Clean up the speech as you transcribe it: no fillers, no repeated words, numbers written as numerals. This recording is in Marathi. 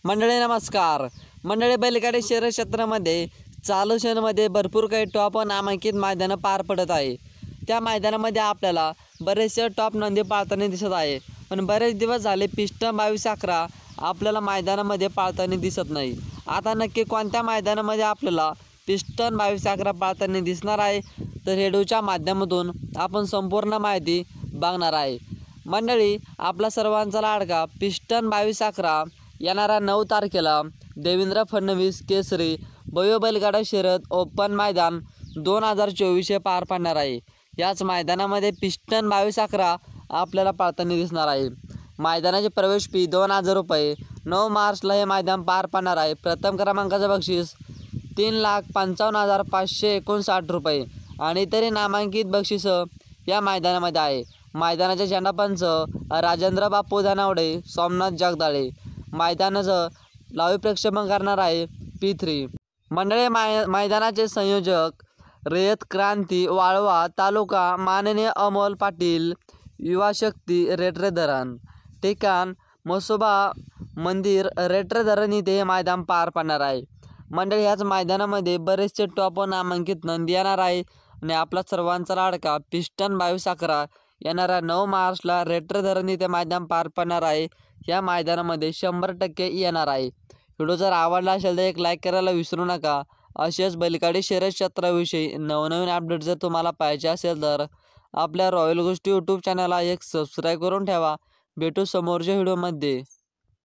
मंडळी नमस्कार. मंडळी बैलगाडी शर्यत क्षेत्रामध्ये चालू क्षणामध्ये भरपूर काही टॉप नामांकित मैदानं पार पडत आहे. त्या मैदानामध्ये आपल्याला बरेचसे टॉप नंदी पाळताना दिसत आहे. पण बरेच दिवस झाले पिस्टन 2211 आपल्याला मैदानामध्ये पाळताना दिसत नाही. आता नक्की कोणत्या मैदानामध्ये आपल्याला पिस्टन 2211 पाळताना दिसणार आहे, तर रेडिओच्या माध्यमातून आपण संपूर्ण माहिती बघणार आहे. मंडळी, आपला सर्वांचा लाडका पिस्टन 2211 येणाऱ्या 9 तारखेला देवेंद्र फडणवीस केसरी भव्य बैलगाडा शर्यत ओपन मैदान 2024 पार पडणार आहे. याच मैदानामध्ये पिस्टन 2211 आपल्याला पाळताना दिसणार आहे. मैदानाची प्रवेश फी 2000 रुपये. 9 मार्चला हे मैदान पार पडणार आहे. प्रथम क्रमांकाचं बक्षीस 3,55,559 रुपये आणि इतरही नामांकित बक्षिसं या मैदानामध्ये आहे. मैदानाचे झेंडापंच राजेंद्र बापू धनावडे, सोमनाथ जगदाळे. मैदानाचं लाईव्ह प्रक्षेपण करणार आहे P3. मंडळी, मैदानाचे संयोजक रयत क्रांती वाळवा तालुका माननीय अमोल पाटील युवा शक्ती रेटरे धरण. ठिकाण मसोबा मंदिर रेटरे धरण इथे हे मैदान पार पडणार आहे. मंडळी, ह्याच मैदानामध्ये बरेचसे टॉप नामांकित नंदी येणार आहे आणि आपला सर्वांचा लाडका पिस्टन 2211 येणाऱ्या 9 मार्चला रेटरे धरण इथे मैदान पार पडणार आहे. या मैदानामध्ये 100% येणार आहे. व्हिडिओ जर आवडला असेल तर एक लाईक करायला विसरू नका. असेच बैलगाडी शर्यत क्षेत्राविषयी नवनवीन अपडेट जर तुम्हाला पाहिजे असेल तर आपल्या रॉयल गोष्टी यूट्यूब चॅनलला एक सबस्क्राईब करून ठेवा. भेटू समोरच्या व्हिडिओमध्ये.